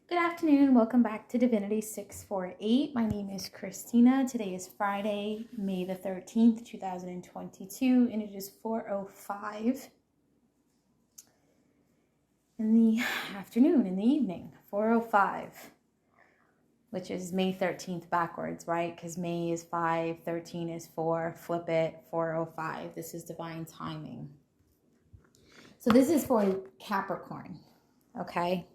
Good afternoon. Welcome back to Divinity 648. My name is Christina. Today is Friday, May the 13th, 2022, and it is 4:05 in the afternoon, in the evening. 4:05, which is May 13th backwards, right? Because May is 5, 13 is 4, flip it, 4:05. This is divine timing. So this is for Capricorn, okay?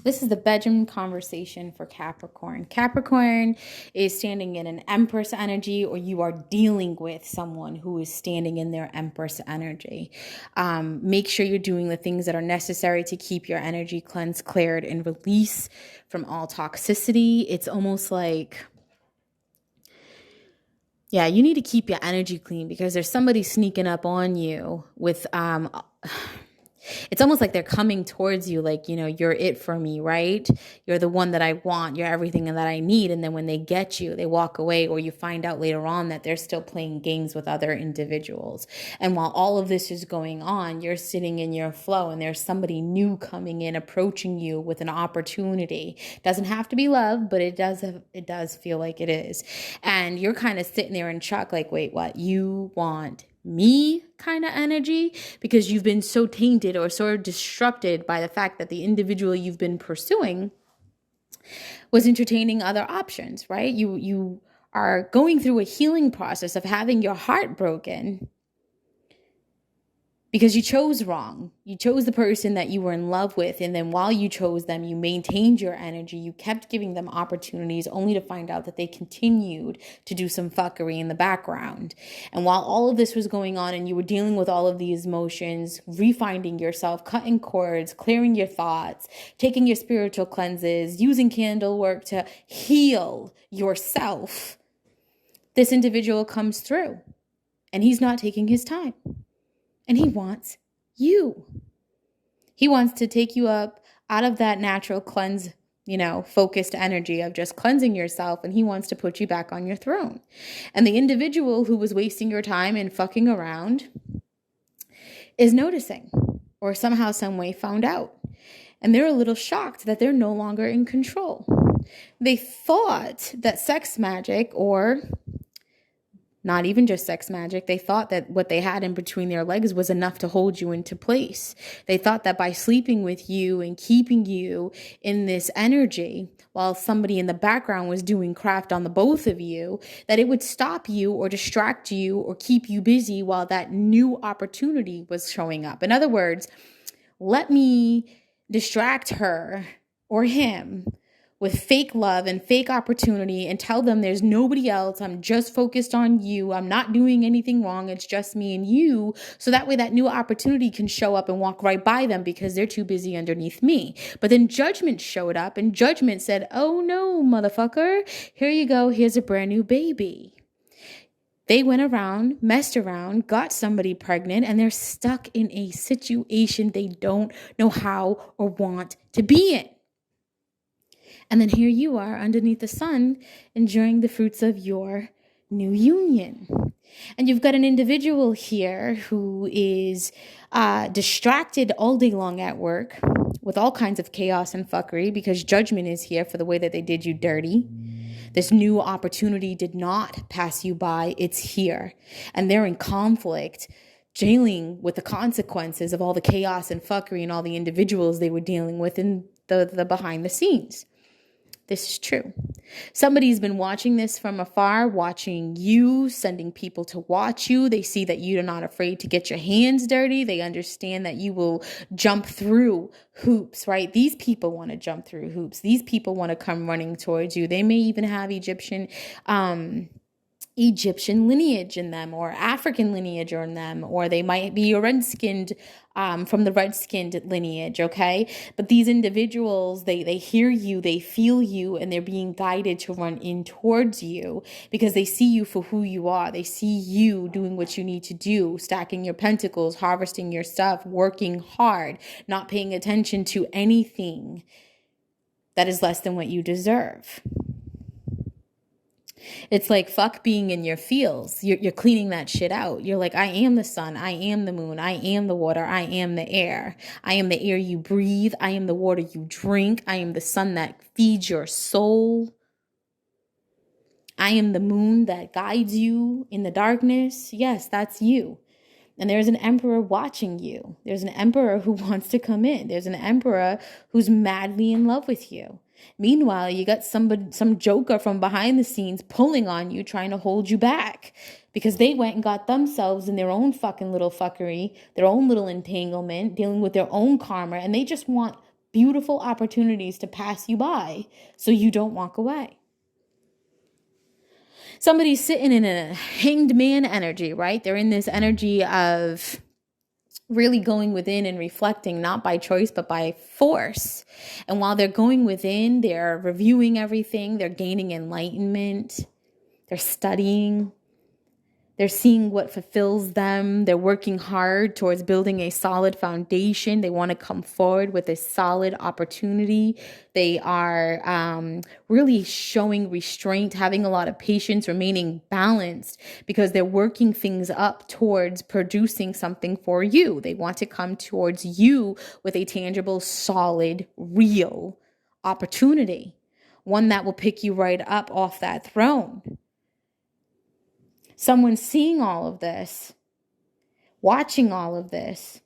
This is the bedroom conversation for Capricorn. Capricorn is standing in an Empress energy, or you are dealing with someone who is standing in their Empress energy. Make sure you're doing the things that are necessary to keep your energy cleansed, cleared, and release from all toxicity. It's almost like, yeah, you need to keep your energy clean because there's somebody sneaking up on you with it's almost like they're coming towards you like, you're it for me, right? You're the one that I want. You're everything that I need. And then when they get you, they walk away, or you find out later on that they're still playing games with other individuals. And while all of this is going on, you're sitting in your flow and there's somebody new coming in, approaching you with an opportunity. Doesn't have to be love, but it does feel like it is. And you're kind of sitting there in shock like, wait, what? You want me kind of energy, because you've been so tainted or so disrupted by the fact that the individual you've been pursuing was entertaining other options, right? You are going through a healing process of having your heart broken because you chose wrong. You chose the person that you were in love with. And then while you chose them, you maintained your energy. You kept giving them opportunities only to find out that they continued to do some fuckery in the background. And while all of this was going on and you were dealing with all of these emotions, refinding yourself, cutting cords, clearing your thoughts, taking your spiritual cleanses, using candle work to heal yourself, this individual comes through and he's not taking his time. And he wants you. He wants to take you up out of that natural cleanse, focused energy of just cleansing yourself. And he wants to put you back on your throne. And the individual who was wasting your time and fucking around is noticing, or somehow, some way found out. And they're a little shocked that they're no longer in control. They thought that sex magic, or not even just sex magic, they thought that what they had in between their legs was enough to hold you into place. They thought that by sleeping with you and keeping you in this energy while somebody in the background was doing craft on the both of you, that it would stop you or distract you or keep you busy while that new opportunity was showing up. In other words, let me distract her or him with fake love and fake opportunity and tell them there's nobody else. I'm just focused on you. I'm not doing anything wrong. It's just me and you. So that way that new opportunity can show up and walk right by them because they're too busy underneath me. But then judgment showed up and judgment said, oh no, motherfucker, here you go. Here's a brand new baby. They went around, messed around, got somebody pregnant, and they're stuck in a situation they don't know how or want to be in. And then here you are underneath the sun, enjoying the fruits of your new union. And you've got an individual here who is distracted all day long at work with all kinds of chaos and fuckery because judgment is here for the way that they did you dirty. This new opportunity did not pass you by. It's here. And they're in conflict, dealing with the consequences of all the chaos and fuckery and all the individuals they were dealing with in the behind the scenes. This is true. Somebody's been watching this from afar, watching you, sending people to watch you. They see that you're not afraid to get your hands dirty. They understand that you will jump through hoops, right? These people want to jump through hoops. These people want to come running towards you. They may even have Egyptian lineage in them, or African lineage in them, or they might be a red-skinned from the red-skinned lineage, okay? But these individuals, they hear you, they feel you, and they're being guided to run in towards you because they see you for who you are. They see you doing what you need to do, stacking your pentacles, harvesting your stuff, working hard, not paying attention to anything that is less than what you deserve. It's like fuck being in your feels. You're cleaning that shit out. You're like, I am the sun. I am the moon. I am the water. I am the air. I am the air you breathe. I am the water you drink. I am the sun that feeds your soul. I am the moon that guides you in the darkness. Yes, that's you. And there's an emperor watching you. There's an emperor who wants to come in. There's an emperor who's madly in love with you. Meanwhile, you got some joker from behind the scenes pulling on you, trying to hold you back because they went and got themselves in their own fucking little fuckery, their own little entanglement, dealing with their own karma, and they just want beautiful opportunities to pass you by so you don't walk away. Somebody's sitting in a hanged man energy, right? They're in this energy of really going within and reflecting, not by choice, but by force. And while they're going within, they're reviewing everything. They're gaining enlightenment. They're studying. They're seeing what fulfills them. They're working hard towards building a solid foundation. They want to come forward with a solid opportunity. They are really showing restraint, having a lot of patience, remaining balanced because they're working things up towards producing something for you. They want to come towards you with a tangible, solid, real opportunity, one that will pick you right up off that throne. Someone seeing all of this, watching all of this,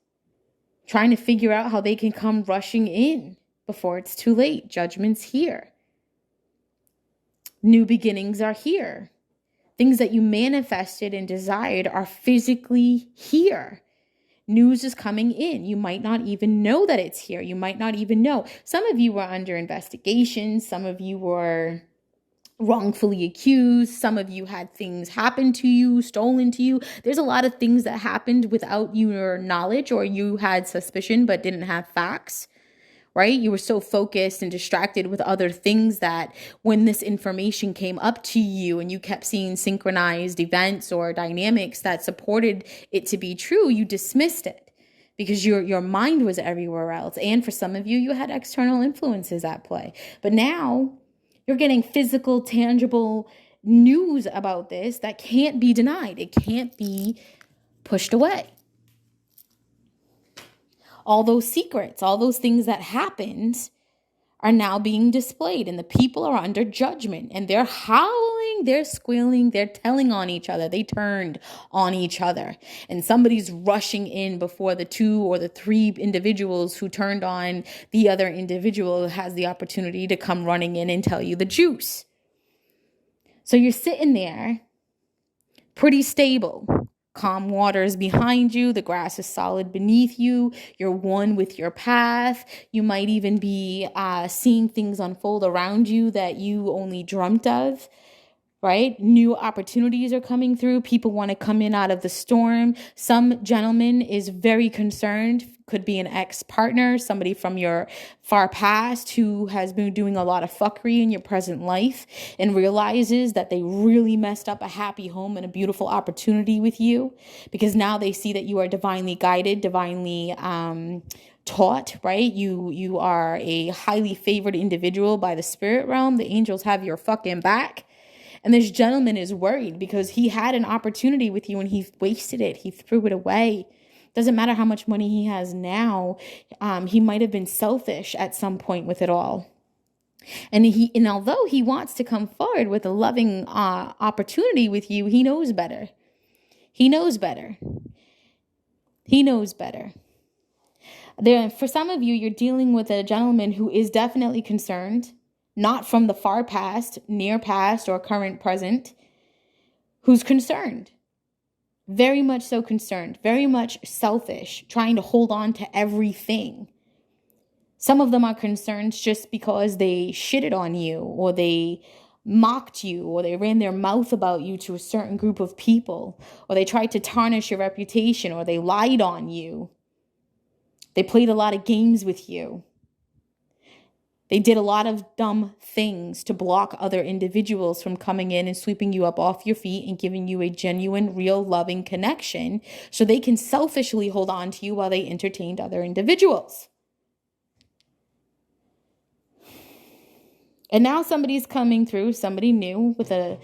trying to figure out how they can come rushing in before it's too late. Judgment's here. New beginnings are here. Things that you manifested and desired are physically here. News is coming in. You might not even know that it's here. You might not even know. Some of you were under investigation. Some of you were wrongfully accused. Some of you had things happen to you, stolen to you. There's a lot of things that happened without your knowledge, or you had suspicion but didn't have facts, right? You were so focused and distracted with other things that when this information came up to you and you kept seeing synchronized events or dynamics that supported it to be true, you dismissed it because your mind was everywhere else. And for some of you, you had external influences at play. But now you're getting physical, tangible news about this that can't be denied. It can't be pushed away. All those secrets, all those things that happened are now being displayed, and the people are under judgment, and they're howling, they're squealing, they're telling on each other. They turned on each other, and somebody's rushing in before the 2 or the 3 individuals who turned on the other individual has the opportunity to come running in and tell you the juice. So you're sitting there pretty stable. Calm waters behind you. The grass is solid beneath you. You're one with your path. You might even be seeing things unfold around you that you only dreamt of, right? New opportunities are coming through. People want to come in out of the storm. Some gentleman is very concerned. Could be an ex-partner, somebody from your far past who has been doing a lot of fuckery in your present life and realizes that they really messed up a happy home and a beautiful opportunity with you because now they see that you are divinely guided, divinely taught, right? You are a highly favored individual by the spirit realm. The angels have your fucking back. And this gentleman is worried because he had an opportunity with you and he wasted it. He threw it away. Doesn't matter how much money he has now. He might have been selfish at some point with it all. And although he wants to come forward with a loving opportunity with you, he knows better. He knows better. He knows better. For some of you, you're dealing with a gentleman who is definitely concerned, not from the far past, near past, or current present, who's concerned. Very much so concerned, very much selfish, trying to hold on to everything. Some of them are concerned just because they shitted on you or they mocked you or they ran their mouth about you to a certain group of people or they tried to tarnish your reputation or they lied on you. They played a lot of games with you. They did a lot of dumb things to block other individuals from coming in and sweeping you up off your feet and giving you a genuine, real, loving connection so they can selfishly hold on to you while they entertained other individuals. And now somebody's coming through, somebody new with a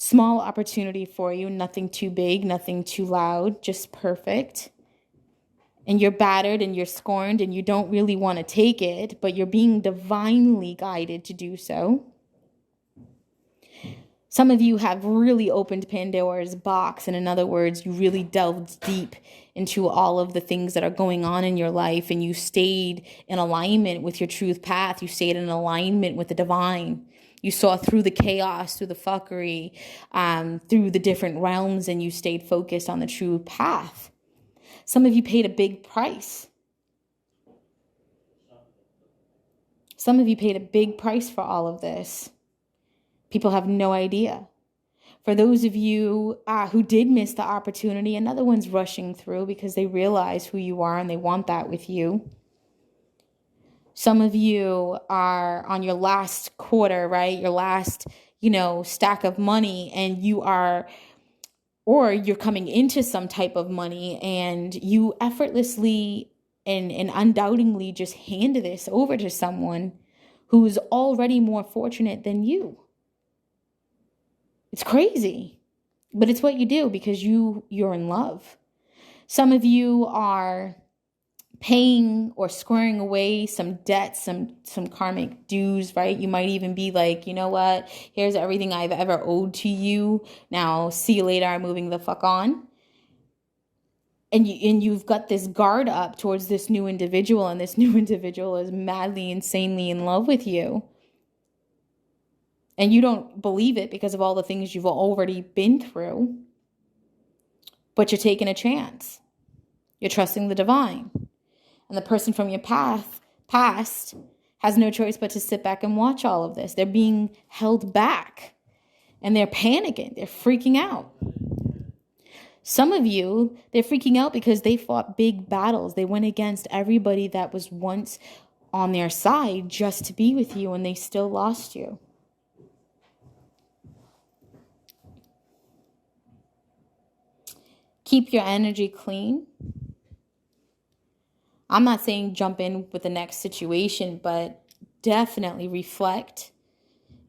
Small opportunity for you, nothing too big, nothing too loud, just perfect. And you're battered and you're scorned and you don't really want to take it, but you're being divinely guided to do so. Some of you have really opened Pandora's box, and in other words, you really delved deep into all of the things that are going on in your life, and you stayed in alignment with your truth path. You stayed in alignment with the divine. You saw through the chaos, through the fuckery, through the different realms, and you stayed focused on the true path. Some of you paid a big price. Some of you paid a big price for all of this. People have no idea. For those of you who did miss the opportunity, another one's rushing through because they realize who you are and they want that with you. Some of you are on your last quarter, right? Your last, stack of money, and you're coming into some type of money, and you effortlessly and undoubtedly just hand this over to someone who's already more fortunate than you. It's crazy, but it's what you do because you're in love. Some of you are paying or squaring away some debts, some karmic dues, right? You might even be like, you know what? Here's everything I've ever owed to you. Now, see you later. I'm moving the fuck on. And you've got this guard up towards this new individual, and this new individual is madly, insanely in love with you. And you don't believe it because of all the things you've already been through. But you're taking a chance. You're trusting the divine. And the person from your past has no choice but to sit back and watch all of this. They're being held back. And they're panicking. They're freaking out. Some of you, they're freaking out because they fought big battles. They went against everybody that was once on their side just to be with you, and they still lost you. Keep your energy clean. I'm not saying jump in with the next situation, but definitely reflect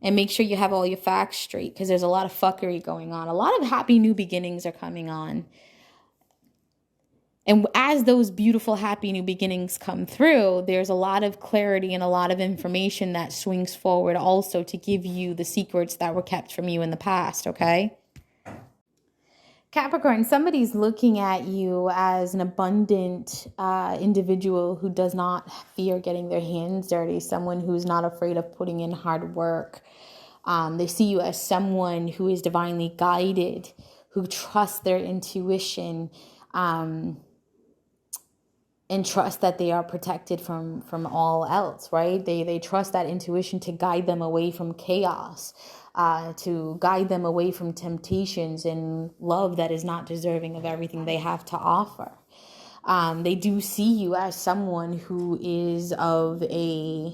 and make sure you have all your facts straight, because there's a lot of fuckery going on. A lot of happy new beginnings are coming on. And as those beautiful, happy new beginnings come through, there's a lot of clarity and a lot of information that swings forward also to give you the secrets that were kept from you in the past, okay? Capricorn, somebody's looking at you as an abundant individual who does not fear getting their hands dirty, someone who's not afraid of putting in hard work. They see you as someone who is divinely guided, who trusts their intuition, and trust that they are protected from all else, right? They trust that intuition to guide them away from chaos. To guide them away from temptations and love that is not deserving of everything they have to offer. They do see you as someone who is of a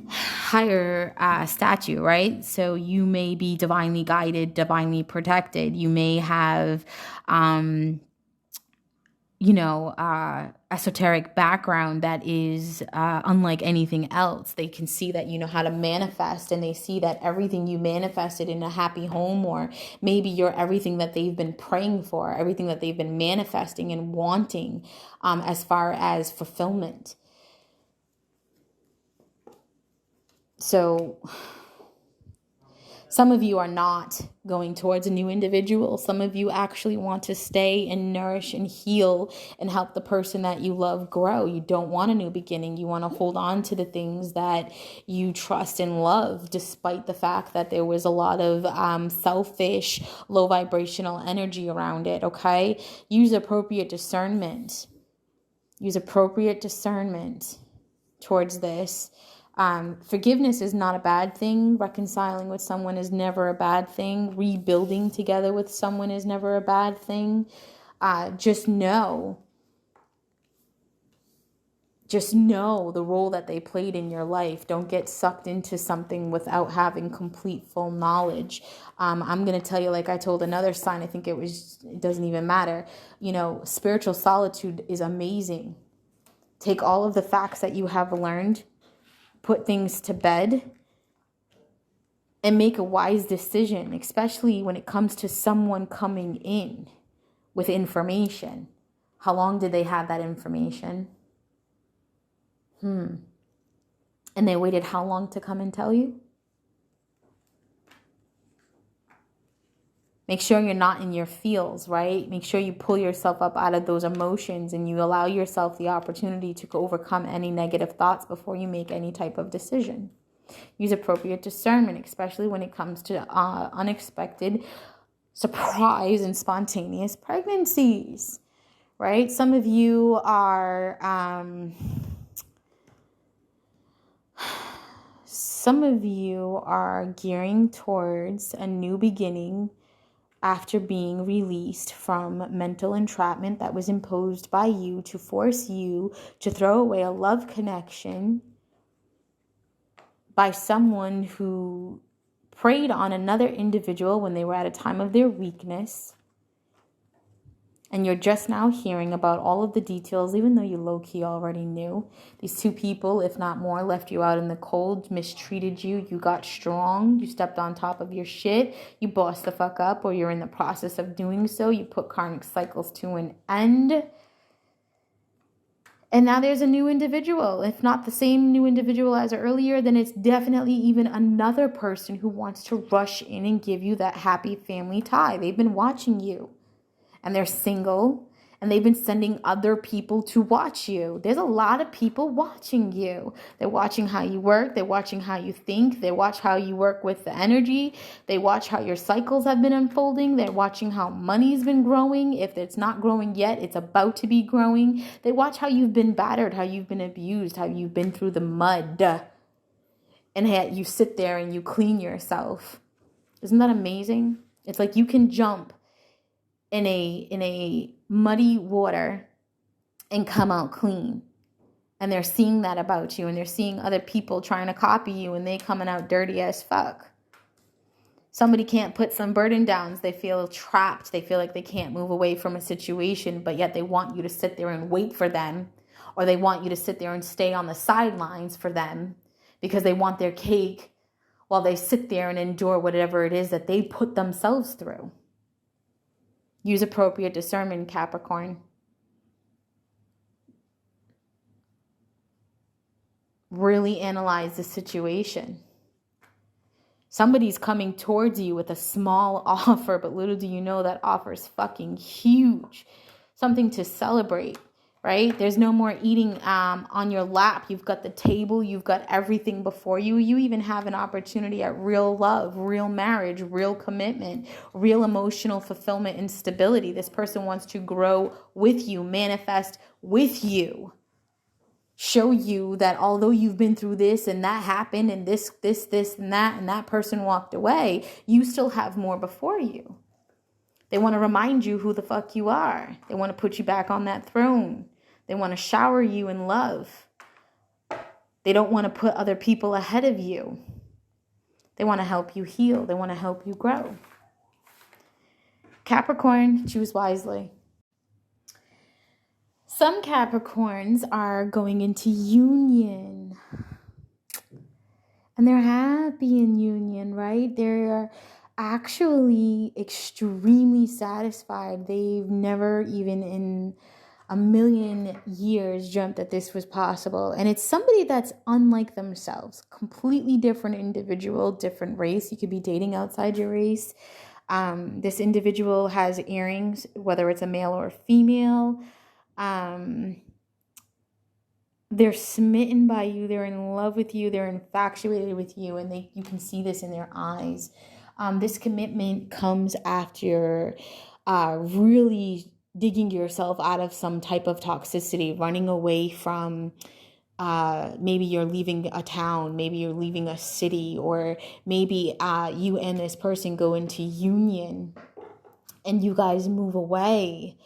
higher stature, right? So you may be divinely guided, divinely protected. You may have esoteric background that is unlike anything else. They can see that you know how to manifest, and they see that everything you manifested in a happy home, or maybe you're everything that they've been praying for, everything that they've been manifesting and wanting as far as fulfillment. So some of you are not going towards a new individual. Some of you actually want to stay and nourish and heal and help the person that you love grow. You don't want a new beginning. You want to hold on to the things that you trust and love, despite the fact that there was a lot of selfish, low vibrational energy around it, okay? Use appropriate discernment. Use appropriate discernment towards this. Forgiveness is not a bad thing. Reconciling with someone is never a bad thing. Rebuilding together with someone is never a bad thing. Just know the role that they played in your life. Don't get sucked into something without having complete full knowledge. I'm going to tell you, like I told another sign, I think it doesn't even matter. Spiritual solitude is amazing. Take all of the facts that you have learned, put things to bed, and make a wise decision, especially when it comes to someone coming in with information. How long did they have that information? And they waited how long to come and tell you? Make sure you're not in your feels, right? Make sure you pull yourself up out of those emotions and you allow yourself the opportunity to overcome any negative thoughts before you make any type of decision. Use appropriate discernment, especially when it comes to unexpected, surprise, and spontaneous pregnancies, right? Some of you are gearing towards a new beginning after being released from mental entrapment that was imposed by you to force you to throw away a love connection by someone who preyed on another individual when they were at a time of their weakness. And you're just now hearing about all of the details, even though you low-key already knew. These two people, if not more, left you out in the cold, mistreated you. You got strong. You stepped on top of your shit. You bossed the fuck up, or you're in the process of doing so. You put karmic cycles to an end. And now there's a new individual. If not the same new individual as earlier, then it's definitely even another person who wants to rush in and give you that happy family tie. They've been watching you. And they're single, and they've been sending other people to watch you. There's a lot of people watching you. They're watching how you work. They're watching how you think. They watch how you work with the energy. They watch how your cycles have been unfolding. They're watching how money's been growing. If it's not growing yet, it's about to be growing. They watch how you've been battered, how you've been abused, how you've been through the mud. And yet you sit there and you clean yourself. Isn't that amazing? It's like you can jump in a muddy water and come out clean. And they're seeing that about you, and they're seeing other people trying to copy you and they coming out dirty as fuck. Somebody can't put some burden downs. They feel trapped. They feel like they can't move away from a situation, but yet they want you to sit there and wait for them, or they want you to sit there and stay on the sidelines for them because they want their cake while they sit there and endure whatever it is that they put themselves through. Use appropriate discernment, Capricorn. Really analyze the situation. Somebody's coming towards you with a small offer, but little do you know that offer is fucking huge. Something to celebrate, right? There's no more eating on your lap. You've got the table. You've got everything before you. You even have an opportunity at real love, real marriage, real commitment, real emotional fulfillment and stability. This person wants to grow with you, manifest with you. Show you that although you've been through this and that happened and this and that person walked away, you still have more before you. They want to remind you who the fuck you are. They want to put you back on that throne. They want to shower you in love. They don't want to put other people ahead of you. They want to help you heal. They want to help you grow. Capricorn, choose wisely. Some Capricorns are going into union. And they're happy in union, right? They're actually extremely satisfied. They've never even in a million years dreamt that this was possible. And it's somebody that's unlike themselves, completely different individual, different race. You could be dating outside your race. This individual has earrings, whether it's a male or a female. They're smitten by you. They're in love with you. They're infatuated with you. And you can see this in their eyes. This commitment comes after really digging yourself out of some type of toxicity, running away from maybe you're leaving a town, maybe you're leaving a city, or maybe you and this person go into union and you guys move away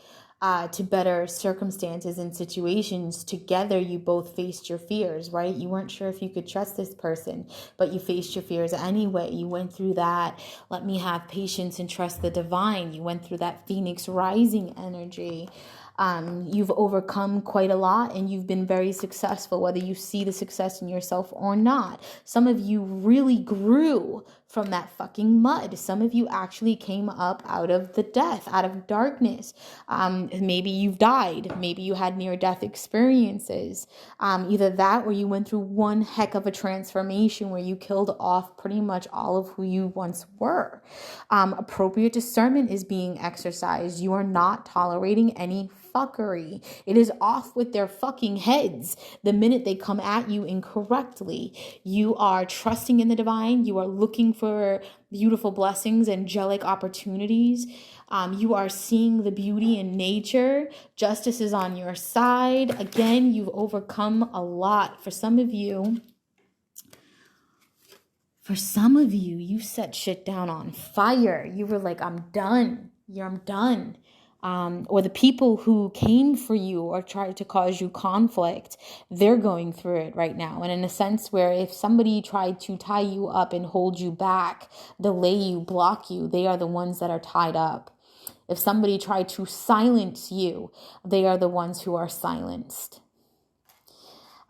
to better circumstances and situations. Together, you both faced your fears, right? You weren't sure if you could trust this person, but you faced your fears anyway. You went through that, let me have patience and trust the divine. You went through that Phoenix rising energy. You've overcome quite a lot and you've been very successful, whether you see the success in yourself or not. Some of you really grew from that fucking mud. Some of you actually came up out of the death, out of darkness. Maybe you've died. Maybe you had near-death experiences. Either that or you went through one heck of a transformation where you killed off pretty much all of who you once were. Appropriate discernment is being exercised. You are not tolerating any fuckery. It is off with their fucking heads the minute they come at you incorrectly. You are trusting in the divine. You are looking for beautiful blessings, angelic opportunities. You are seeing the beauty in nature. Justice is on your side. Again, you've overcome a lot. For some of you, you set shit down on fire. You were like, I'm done. I'm done. Or the people who came for you or tried to cause you conflict, they're going through it right now. And in a sense where if somebody tried to tie you up and hold you back, delay you, block you, they are the ones that are tied up. If somebody tried to silence you, they are the ones who are silenced.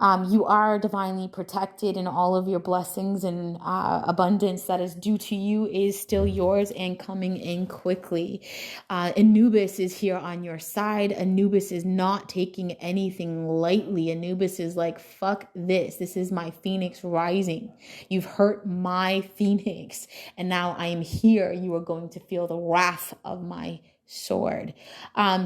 You are divinely protected, and all of your blessings and abundance that is due to you is still yours and coming in quickly. Anubis is here on your side. Anubis is not taking anything lightly. Anubis is like, fuck this. This is my phoenix rising. You've hurt my phoenix, and now I am here. You are going to feel the wrath of my sword.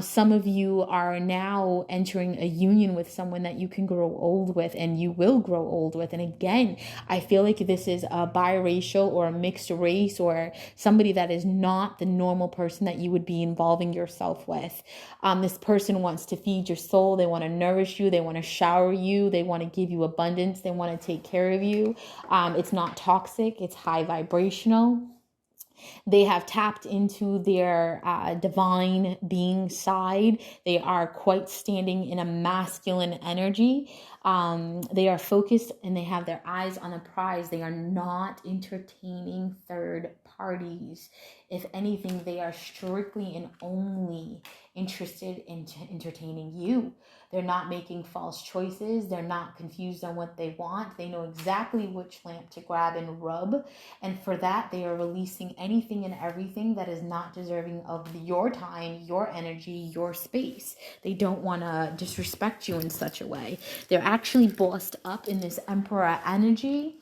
Some of you are now entering a union with someone that you can grow old with, and you will grow old with. And again, I feel like this is a biracial or a mixed race or somebody that is not the normal person that you would be involving yourself with. This person wants to feed your soul. They want to nourish you. They want to shower you. They want to give you abundance. They want to take care of you. It's not toxic. It's high vibrational. They have tapped into their divine being side. They are quite standing in a masculine energy. They are focused and they have their eyes on a prize. They are not entertaining third parties. If anything, they are strictly and only interested in entertaining you. They're not making false choices. They're not confused on what they want. They know exactly which lamp to grab and rub. And for that, they are releasing anything and everything that is not deserving of your time, your energy, your space. They don't want to disrespect you in such a way. They're actually bossed up in this emperor energy.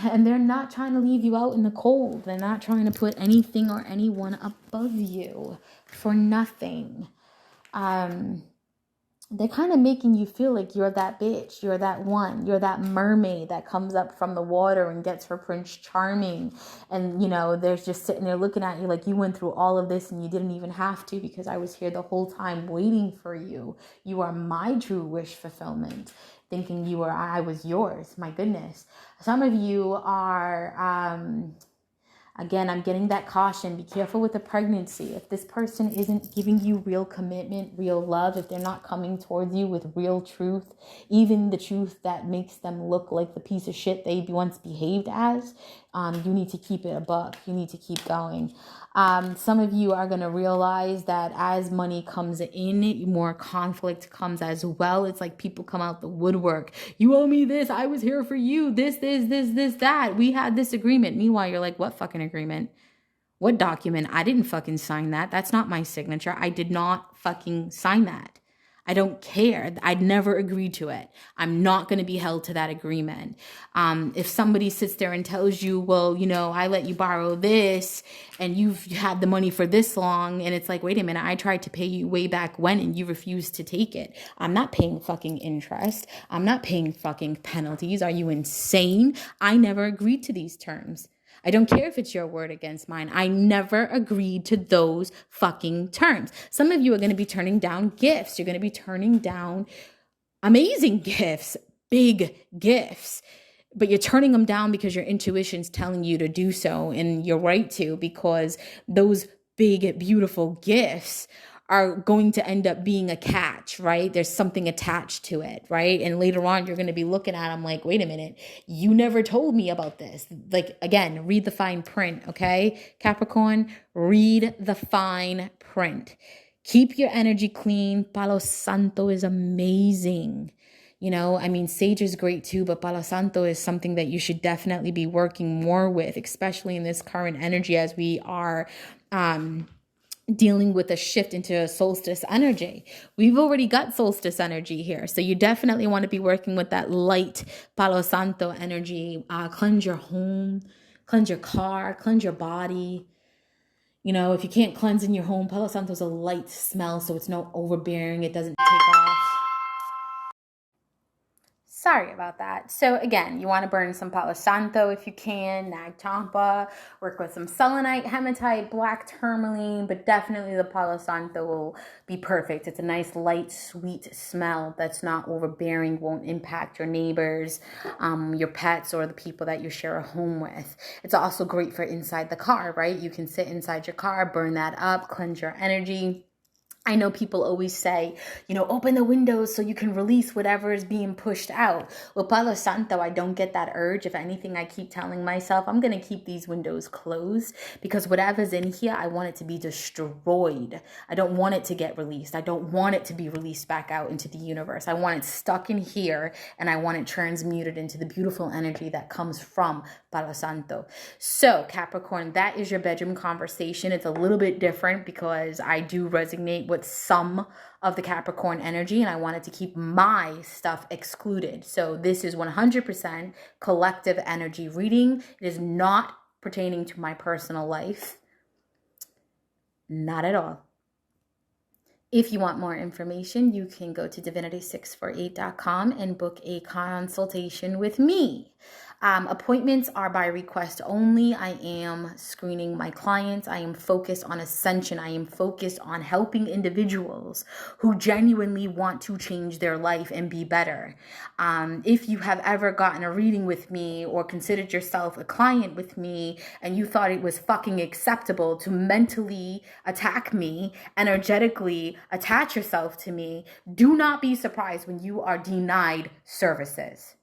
And they're not trying to leave you out in the cold. They're not trying to put anything or anyone above you for nothing. They're kind of making you feel like you're that bitch, you're that one, you're that mermaid that comes up from the water and gets her Prince Charming. And, you know, they're just sitting there looking at you like you went through all of this and you didn't even have to because I was here the whole time waiting for you. You are my true wish fulfillment. Thinking I was yours. My goodness. Some of you are, again, I'm getting that caution. Be careful with the pregnancy. If this person isn't giving you real commitment, real love, if they're not coming towards you with real truth, even the truth that makes them look like the piece of shit they once behaved as, you need to keep it a buck. You need to keep going. Some of you are going to realize that as money comes in, more conflict comes as well. It's like people come out the woodwork. You owe me this. I was here for you. This, that. We had this agreement. Meanwhile, you're like, what fucking agreement? What document? I didn't fucking sign that. That's not my signature. I did not fucking sign that. I don't care. I'd never agreed to it. I'm not going to be held to that agreement. If somebody sits there and tells you, well, you know, I let you borrow this and you've had the money for this long. And it's like, wait a minute, I tried to pay you way back when and you refused to take it. I'm not paying fucking interest. I'm not paying fucking penalties. Are you insane? I never agreed to these terms. I don't care if it's your word against mine. I never agreed to those fucking terms. Some of you are going to be turning down gifts. You're going to be turning down amazing gifts, big gifts, but you're turning them down because your intuition's telling you to do so. And you're right to, because those big, beautiful gifts are going to end up being a catch, right? There's something attached to it, right? And later on, you're going to be looking at them like, wait a minute, you never told me about this. Like, again, read the fine print, okay? Capricorn, read the fine print. Keep your energy clean. Palo Santo is amazing. You know, I mean, sage is great too, but Palo Santo is something that you should definitely be working more with, especially in this current energy as we are dealing with a shift into a solstice energy. We've already got solstice energy here. So you definitely want to be working with that light Palo Santo energy. Cleanse your home, cleanse your car, cleanse your body. You know, if you can't cleanse in your home, Palo Santo is a light smell, so it's no overbearing. It doesn't take off. Sorry about that. So again, you want to burn some Palo Santo if you can, Nag Champa, work with some selenite, hematite, black tourmaline, but definitely the Palo Santo will be perfect. It's a nice, light, sweet smell that's not overbearing, won't impact your neighbors, your pets, or the people that you share a home with. It's also great for inside the car, right? You can sit inside your car, burn that up, cleanse your energy. I know people always say, you know, open the windows so you can release whatever is being pushed out. With Palo Santo, I don't get that urge. If anything, I keep telling myself, I'm going to keep these windows closed because whatever's in here, I want it to be destroyed. I don't want it to get released. I don't want it to be released back out into the universe. I want it stuck in here and I want it transmuted into the beautiful energy that comes from Palo Santo. So Capricorn, that is your bedroom conversation. It's a little bit different because I do resonate with some of the Capricorn energy and I wanted to keep my stuff excluded. So this is 100% collective energy reading. It is not pertaining to my personal life. Not at all. If you want more information, you can go to divinity648.com and book a consultation with me. Appointments are by request only. I am screening my clients. I am focused on ascension. I am focused on helping individuals who genuinely want to change their life and be better. If you have ever gotten a reading with me or considered yourself a client with me and you thought it was fucking acceptable to mentally attack me, energetically attach yourself to me, do not be surprised when you are denied services.